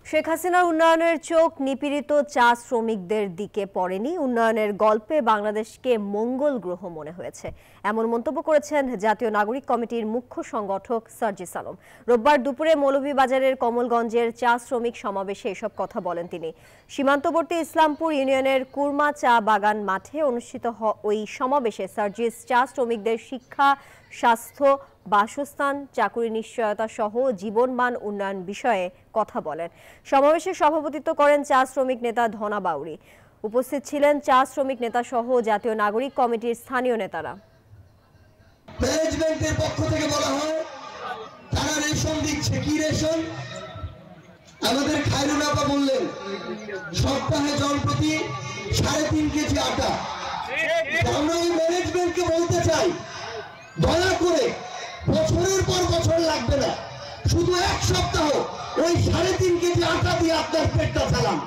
শেখ হাসিনার উন্নয়নের চোখ নিপীড়িত চা শ্রমিকদের দিকে পড়েনি। উন্নয়নের গল্পে বাংলাদেশকে মঙ্গল গ্রহ মনে হয়েছে, এমন মন্তব্য করেছেন জাতীয় নাগরিক কমিটির মুখ্য সংগঠক সার্জিস আলম। রোববার দুপুরে মৌলভীবাজারের কমলগঞ্জের চা শ্রমিক সমাবেশে এসব কথা বলেন তিনি। সীমান্তবর্তী ইসলামপুর ইউনিয়নের কুরমা চা বাগান মাঠে অনুষ্ঠিত ওই সমাবেশে সার্জিস চা শ্রমিকদের শিক্ষা, স্বাস্থ্য, বাসস্থান, চাকুরি নিশ্চয়তা সহ জীবনমান উন্নয়ন বিষয়ে কথা বলেন। সমাবেশে সভাপতিত্ব করেন চা শ্রমিক নেতা ধনা বাউরি। উপস্থিত ছিলেন চা শ্রমিক নেতা সহ জাতীয় নাগরিক কমিটির স্থানীয় নেতারা। ম্যানেজমেন্টের পক্ষ থেকে বলা হয় তারা রেশন দিচ্ছে। কি রেশন? আমাদের খায়রুল আপা বললেন সপ্তাহে জনপ্রতি 3.5 কেজি আটা। আমরা এই ম্যানেজমেন্টকে বলতে চাই, দয়া করে বছরের পর বছর লাগবে না, শুধু 1 সপ্তাহ ওই 3.5 কেজি আটা দিয়ে আপনার পেটটা চালান।